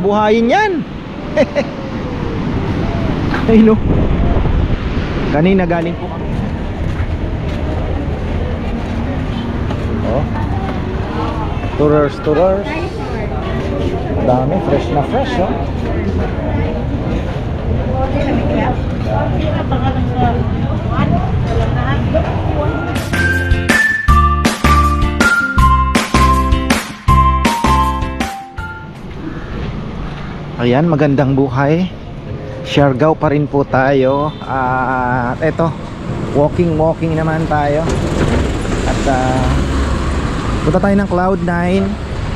buhayin yan. Ay no, kanina galing po kami. Oh, tourers. Dami, fresh na fresh, oh. Ayan, magandang buhay. Siargao pa rin po tayo. At eto, walking naman tayo. At punta tayo ng Cloud9.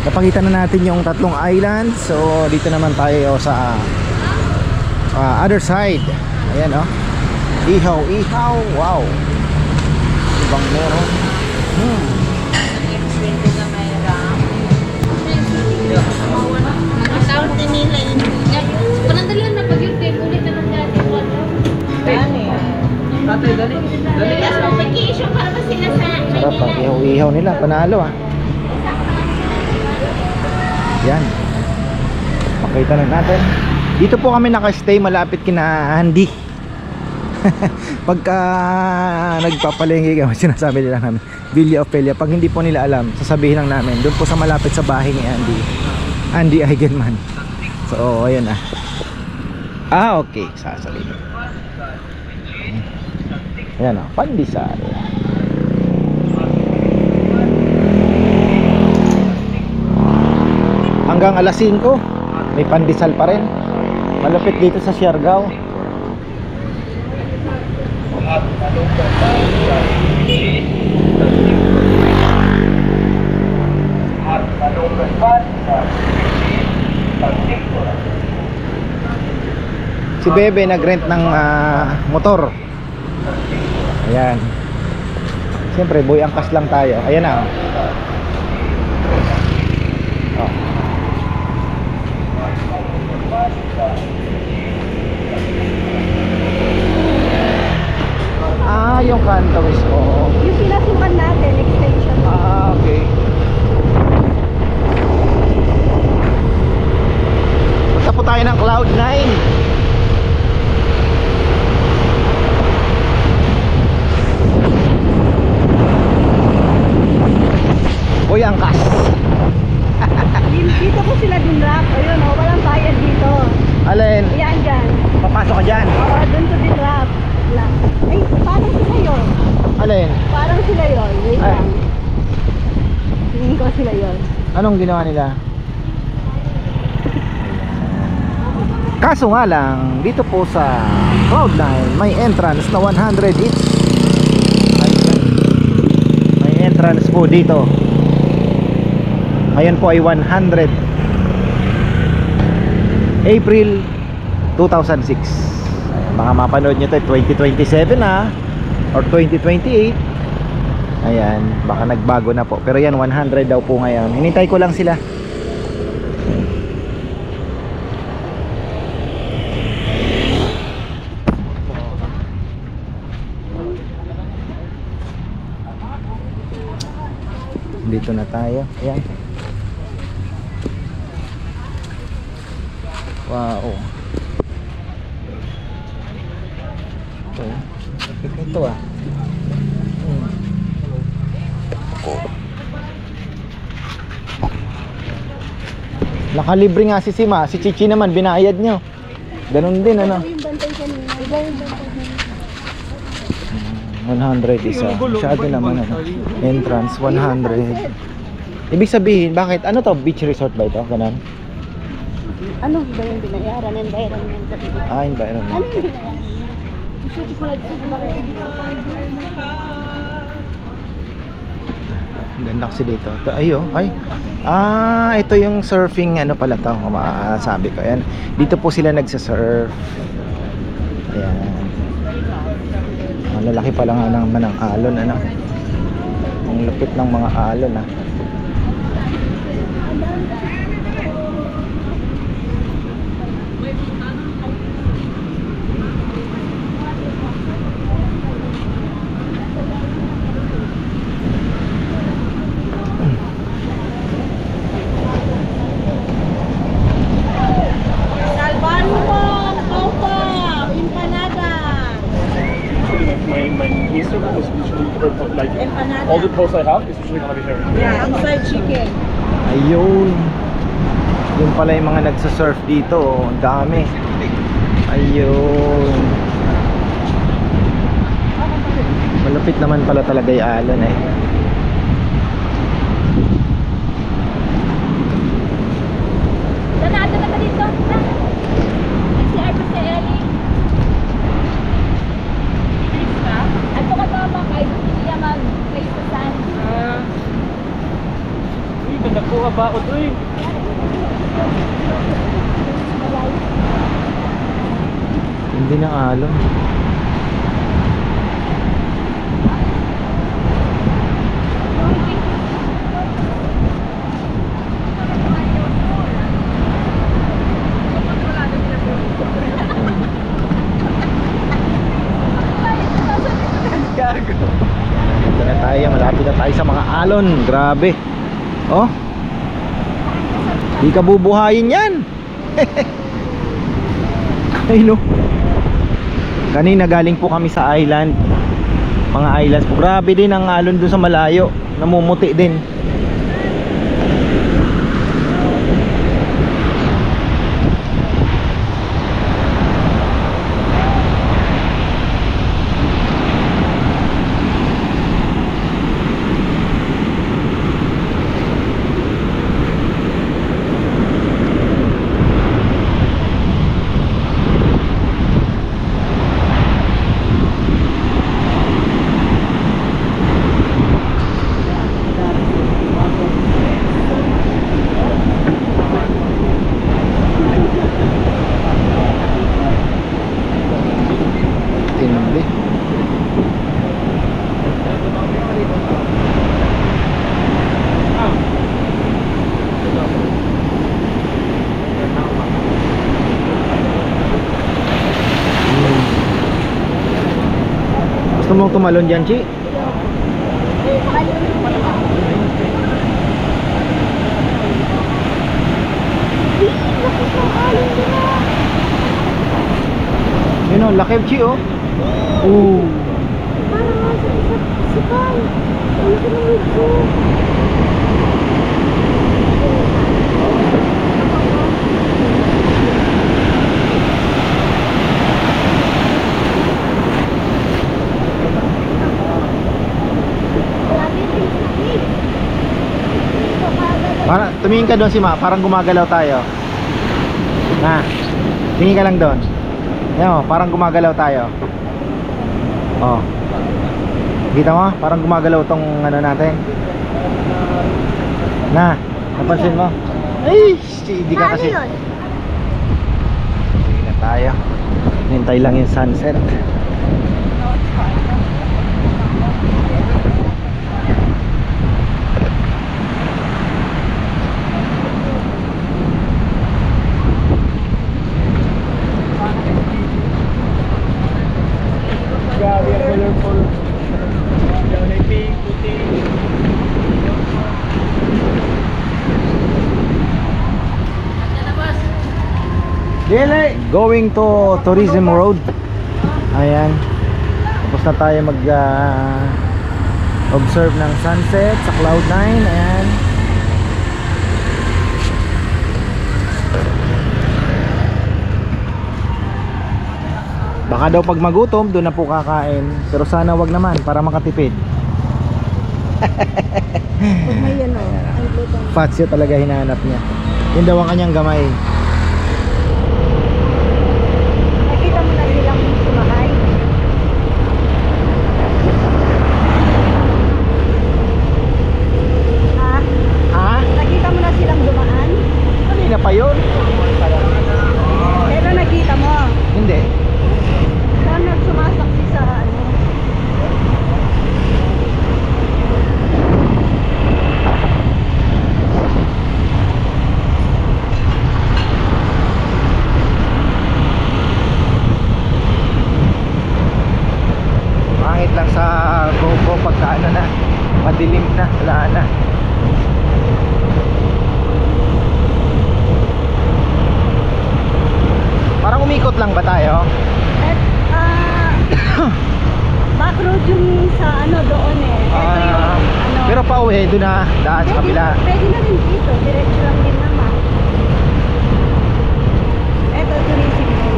Napakita na natin yung tatlong island. So dito naman tayo sa other side. Ayan, oh. Ihaw. Wow. Ibang meron. Panandalian na pag yung table ulit naman dati. Tatay, dali. Vacation para ba sila sa Sarap ang ihaw nila. Panalo, ah. Yan. Pakita na natin. Dito po kami nakastay malapit kina Andy. Pagka nagpapalengke kami, sinasabi nila namin Villa Ofelia. Pag hindi po nila alam, sasabihin lang namin doon po sa malapit sa bahay ni Andy Eigenman. So ayun na. Okay, sasabihin. Ayan o, Pandesal. Hanggang alas 5 may pandesal pa rin. Malapit dito sa Siargao. Si Bebe nag-rent ng motor. Ayan. Siyempre boy angkas lang tayo. Ayan na. Oh. Yung kanto mismo. Yung pinasukan natin, extension. Okay. Punta po tayo ng Cloud9. Boy angkas. Dito po sila dinrap. Ayun, oh, walang bayad dito. Alin? Ayan dyan. Papasok ka dyan. Oo, dun sa dinrap. Ay, parang sila yun. Alin? Parang sila yun. Wait Ay. lang. Tingin ko sila yun. Anong ginawa nila? Kaso nga lang, dito po sa Cloud9 may entrance na 100 each. May entrance po dito. Ngayon po ay 100. April 2006. Ayan, baka mapanood nyo ito 2027 na or 2028. Ayan, baka nagbago na po. Pero yan 100 daw po ngayon. Hinintay ko lang sila. Dito na tayo. Ayan. Wow. Ito ah. Nakalibre nga si Sima. Si Chichi naman binayad nyo. Ganun din ano. Yung bantay kanina. Iba yung bantay kanina. 100 isa. Masyado naman ano. Entrance 100. Ibig sabihin, bakit? Ano to? Beach resort ba ito? Ganun? Ano ba yung binayaran? Environment. Environment. Ano yung binayaran? Ganda kasi dito. Ito yung surfing ano pala to, masabi ko. Ayan. Dito po sila nagsa-surf. Ayan. Ang lalaki pala nga naman ng alon ano. Ang lupit ng mga alon ah. Empanada. All the posts I have is usually gonna be here. Yeah, outside chicken. Ayun. Yun pala yung mga nagsasurf dito. Oh. Ang dami. Ayun. Malapit naman pala talaga yung alon eh. Danado na ba dito? NCR pa sa Ellie. Ano ka ba ba kayo? Hindi niya mag-play sa sand. Uy, ganda ko ba o to eh. Hindi na alon. Dito na tayo, malapit na tayo sa mga alon. Grabe. Oh. Di ka bubuhayin yan. Ay no. Kanina galing po kami sa island. Mga islands po. Grabe din ang alon doon sa malayo. Namumuti din. Tindi. Gusto mong tumalon dyan, Chi? Yun o, laki Chi oh. Ooh. Para, tumingin ka doon si Ma, parang gumagalaw tayo. Na, tingin ka lang doon. Yan o, parang gumagalaw tayo. Oh. Kita mo? Parang gumagalaw tong ano natin. Na, napansin mo? Ay, hindi ka kasi. Hindi na tayo. Hintay lang yung sunset. Grabe, colorful. Yung may pink, puti. Going to Tourism Road. Ayan. Tapos na tayo mag observe ng sunset sa Cloud9. Ayan. Baka daw pag magutom doon na po kakain. Pero sana wag naman para makatipid. Pag may yan o. Fatsyo talaga hinahanap niya. Yun daw ang kanyang gamay. Nakita mo na silang sumakay. Ha? Ha? Nakita mo na silang dumaan? Kanina pa yun? Pero nakita mo. Hindi. Saan nagsumasaksi sa ano? Pangit lang sa GoPro pagka ano na, madilim na, wala na. Parang umikot lang ba tayo? At, back road yung sa ano doon eh. Ito yung ano. Pero pauwi, doon na daan sa kabila. Pwede na rin dito. Diretso lang din naman. Ito, tourism road.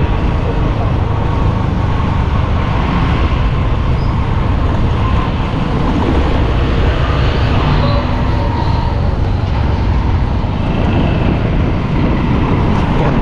Yan.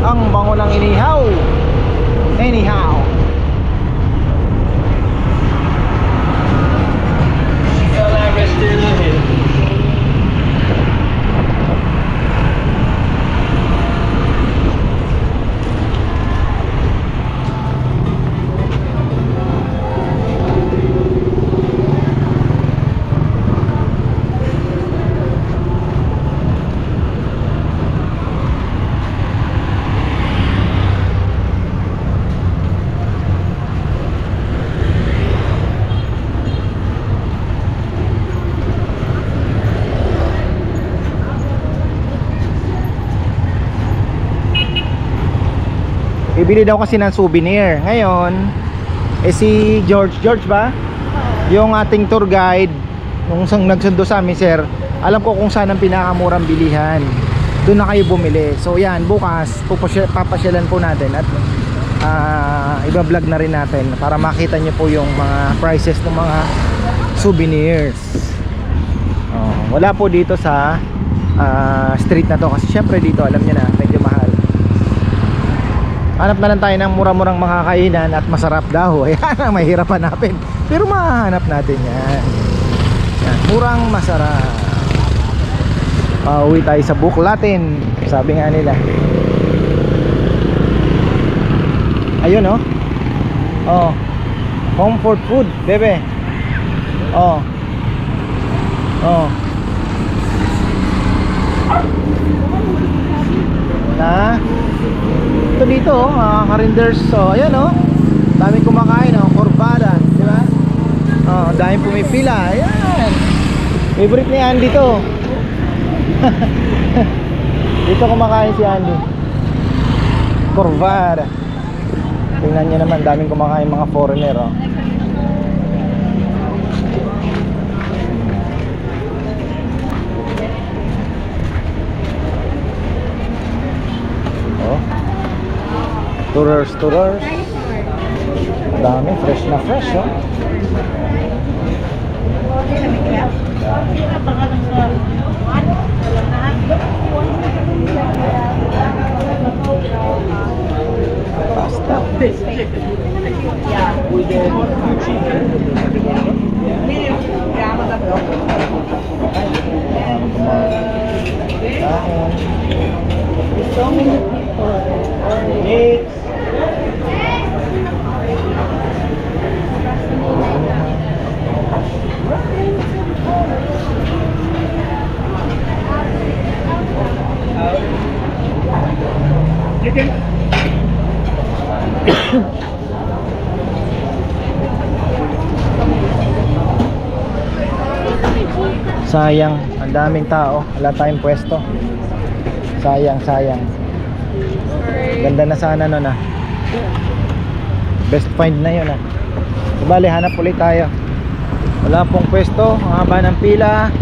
Ang bango ng inihaw. Anyhow. Bibili daw kasi ng souvenir. Ngayon, si George ba? Yung ating tour guide, nung nagsundo sa amin, sir, alam ko kung saan ang pinakamurang bilihan. Doon na kayo bumili. So yan, bukas papasyalan po natin at iba-vlog na rin natin para makita nyo po yung mga prices ng mga souvenirs. Wala po dito sa street na to kasi syempre dito alam nyo na medyo mahal. Hanap na lang tayo ng mura-murang makakainan at masarap daw. Ayan ang mahirap hanapin. Pero mahanap natin yan. Yan, murang masarap. Pauwi tayo sa buklatin. Sabi nga nila. Ayun oh. Oh. Comfort food, bebe. Oh. Oh. Na ito dito oh, karinders. So ayan oh, daming kumakain oh, Corbada, di ba? Oh, daming pumipila. Ayan. Favorite ni Andy to. Dito kumakain si Andy. Corvada. Tingnan nyo naman, daming kumakain mga foreigner, oh. Oh. Tourers. Dami, fresh na fresh, oh. Pasta. So many people. Sayang, ang daming tao, wala tayong pwesto. Sayang. Ganda na sana nun, ah. Best find na yun, ah. Bale, hanap ulit tayo. Wala pong pwesto, ang haba ng pila.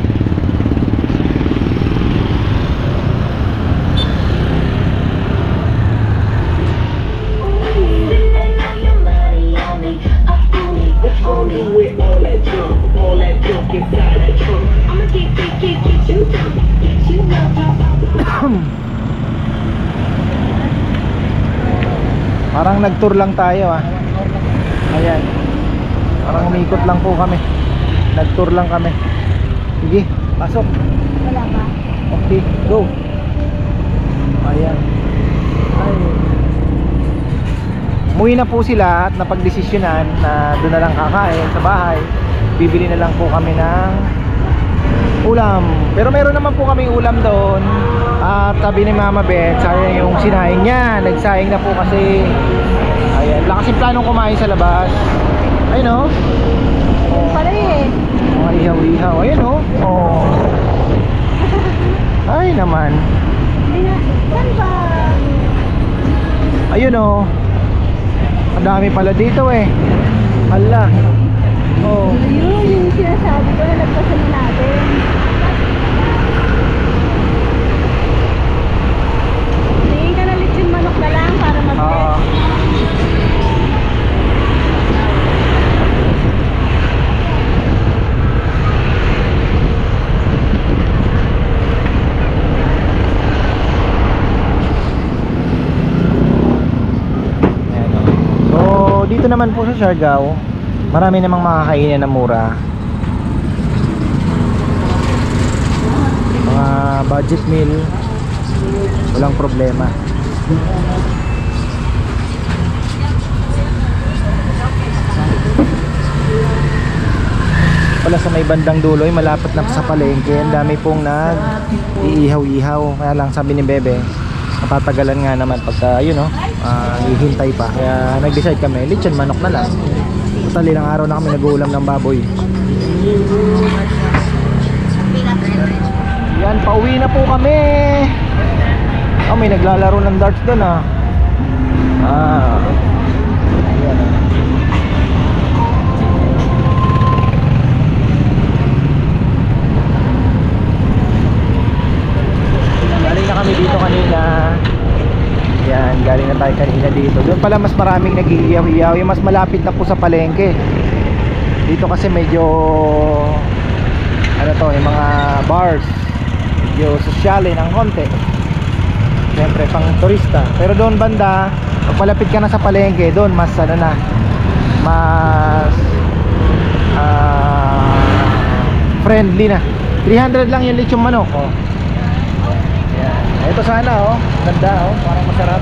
Parang nag-tour lang tayo, ah. Ayan. Parang umikot lang po kami. Nag-tour lang kami. Sige, pasok. Wala ba? Okay, go. Ayan. Ay. Umuwi na po sila at napagdesisyonan na doon na lang kakain sa bahay. Bibili na lang po kami ng ulam. Pero meron naman po kaming ulam doon. At sabi ni Mama Beth, sayang yung sinaing niya. Nagsayang na po kasi. Ayan, lakas yung planong kumain sa labas. Ayun, oh. Pare eh. Mga ihaw-ihaw. Ayun, oh. Oh. Ay naman. Saan ba? Ayun, oh. Ang dami pala dito, eh. Hala. Oh. Yun yung sinasabi ko na nagpasal natin. Tingin ka na lechon manok na lang para mag-get. Dito naman po sa Siargao, marami namang makakainan na mura. Mga budget meal, walang problema. Pala sa may bandang dulo, malapit na sa palengke, ang dami pong nag-iihaw-ihaw. Kaya lang sabi ni Bebe, matatagalan nga naman pagka yun, no, hihintay pa. Kaya nag-decide kami, lechon manok na lang. Total ilang araw na kami nag-uulam ng baboy. Yan, pauwi na po kami. Oh, may naglalaro ng darts doon, ah. Yan, ah. Galing na kami dito kanina. Yan, galing na tayo kanina dito. Doon pala mas maraming nag-iiyaw-iyaw. Yung mas malapit na po sa palengke. Dito kasi medyo ano to, yung mga bars, medyo sosyale ng konti. Siyempre pang turista. Pero doon banda, pag malapit ka na sa palengke, doon mas ano na, mas friendly na. 300 lang yung lechon manok, oh. Ito sana, oh, ganda, oh, parang masarap.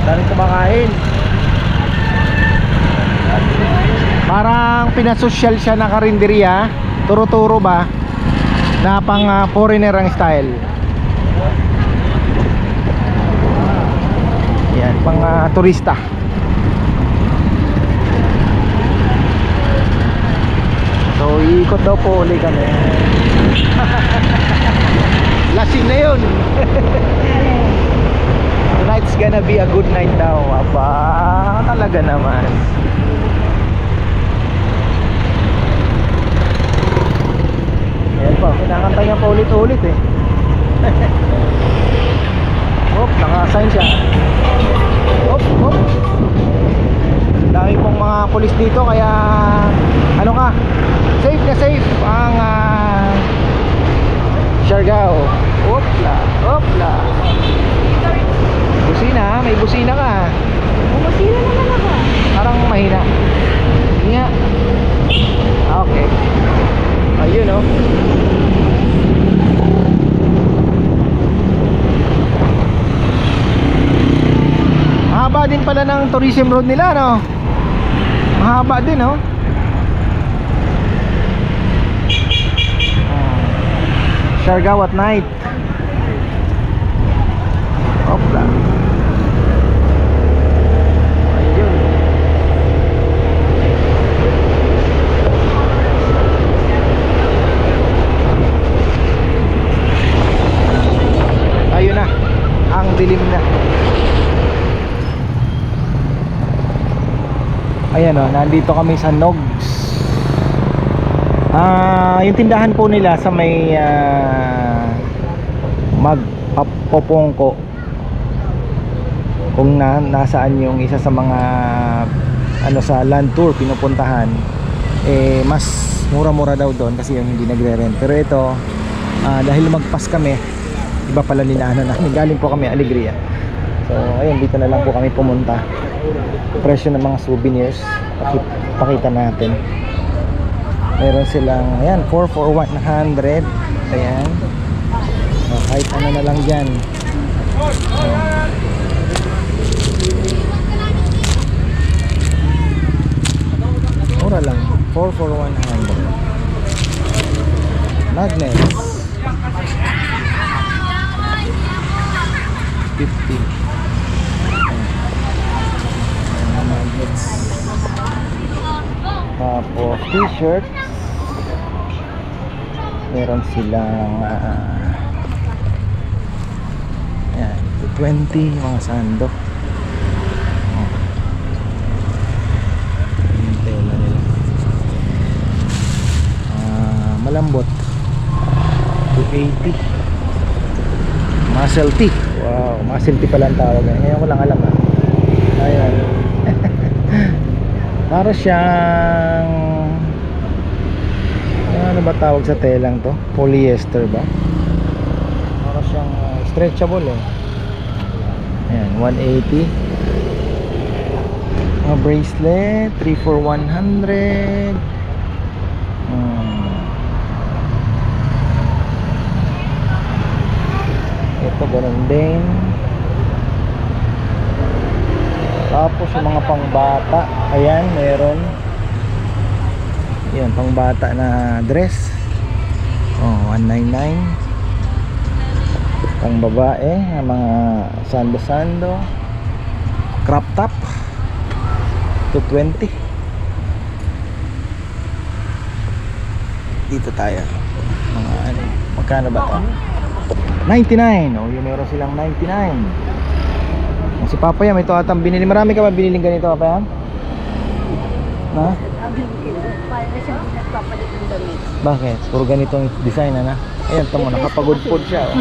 Daming kumakain. Parang pinasosyal siya na karinderya. Turo-turo ba? Na pang foreigner ang style. Yan, pang turista. So ikot daw po uli kami. Lasing na yun. Tonight's gonna be a good night daw. Aba, talaga naman. Ayan po, kinakanta niya pa ulit-ulit eh. Hop, naka-assign siya. Hop, hop. Dami pong mga pulis dito kaya ano ka, safe na safe ang Siargao. Hopla, hopla. Busina, may busina ka. Bumusina naman ako. Parang mahina. Nga. Okay. Ayun oh. Mahaba din pala ng tourism road nila, no? Mahaba din, no? Siargao at night. Hopla. Ayun. Ayun na. Ang dilim na. Ayan o, nandito kami sa Nogs. Yung tindahan po nila sa may Magpapopongko. Kung nasaan yung isa sa mga ano sa land tour pinupuntahan, eh mas mura-mura daw doon kasi yung hindi nagre-rent. Pero ito, dahil magpas kami, iba pala nila ano namin. Galing po kami Alegria. So ayun, dito na lang po kami pumunta. Presyo ng mga souvenirs pakita natin. Meron silang ayan 4 for 100. Ayan, kahit ano na lang dyan. Mura lang, 4 for 100. Magnets 50. Magnets. Tapos t-shirt, meron silang ayan, 20 mga sando. Yung tela nila malambot, 280. Muscle tee. Wow, muscle tee pala ang tawag. Ngayon ko lang alam ayan. Para siyang ano ba tawag sa telang to? Polyester ba? Para siyang stretchable eh. Ayan, 180. Mga bracelet 3 for 100. Ito ganun din. Tapos yung mga pangbata, ayan, meron. Yan, pangbata na dress. Oh, 199. Pang babae, mga sando-sando. Crop top, 220. Dito tayo. Mga ano, magkano ba to? 99. Oh, yun, meron silang 99. Si Papa Yam, ito atang binili. Marami ka ba biniling ganito, Papa Yam? Na? Bakit? Puro ganitong design na. Ayan, ito mo, nakapagod-pod siya.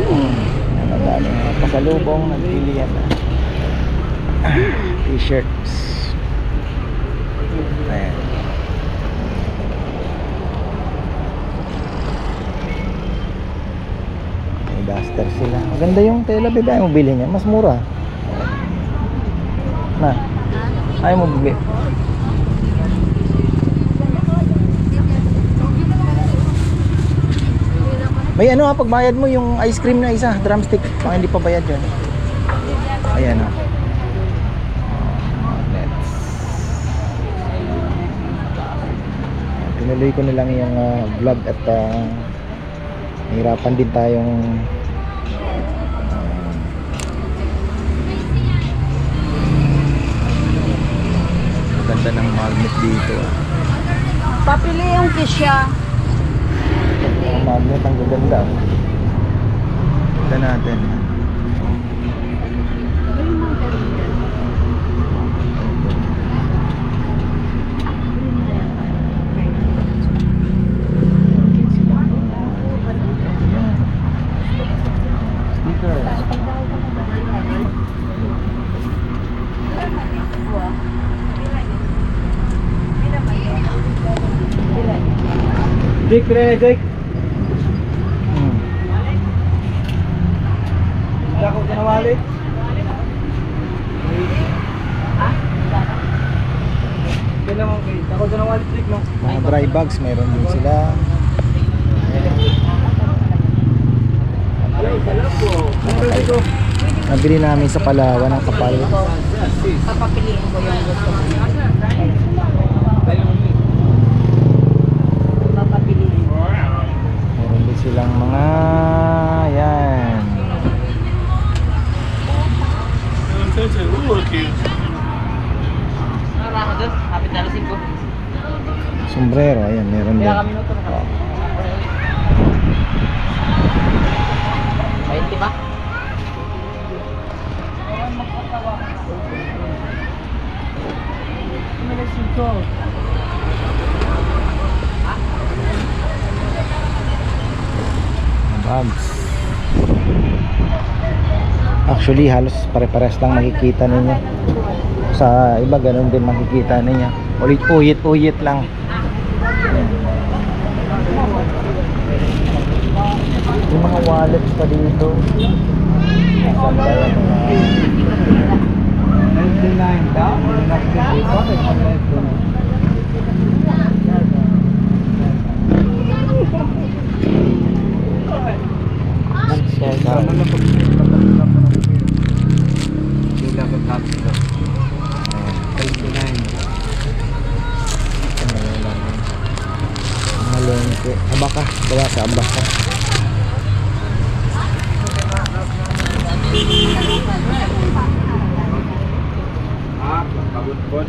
Oh. Ano dami mga pasalubong, nagpili yan na. T-shirts. Ayan. Duster sila. Maganda yung tela, bebe. Ayaw mo bilhin niya. Mas mura. Na. Ayaw mo bibili. May ano ha, pagbayad mo yung ice cream na isa, drumstick. Baka hindi pa bayad yun. Ayan ha. Tinuloy ko na lang yung vlog at hirapan din tayong Ganda ng magnet dito. Papili yung kisya. Ang magnet ang gaganda. Tignan natin. Jake, pila na Jake. Dako ka na wallet. Kailan mo kay? Dako ka na wallet Jake no. Mga dry bags, meron din sila. Nabili namin sa Palawan ng kapal. Papapiliin ko yung gusto ko. Papapiliin ko. Meron din silang mga yan. Sombrero, ayan, meron din. Di ba? Bags. Actually, halos pare-pares lang makikita ninyo. Sa iba, ganun din makikita ninyo. Uyit-uyit lang. Yung mga wallets pa dito. Saan ba yan? 99 daw. Malengke. Abaka. Bawa sa abaka. Kabut-bot.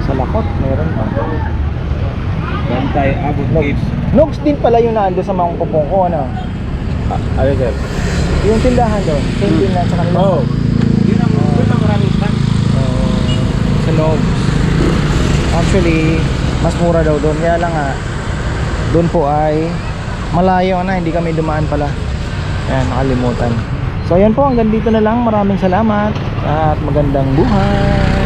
Sa Lakot, meron pa. Bantay, abot Nogs. Nogs din pala yung naando sa mga kupong ko, ano? Ano sir? Yung tindahan doon. Same din lang sa kanila. Oo. Yun ang maraming stand. Sa Nogs. Actually, mas mura daw doon. Kaya lang nga, doon po ay malayo na. Hindi kami dumaan pala. Ayan, nakalimutan. So ayan po, hanggang dito na lang. Maraming salamat. At magandang buhay.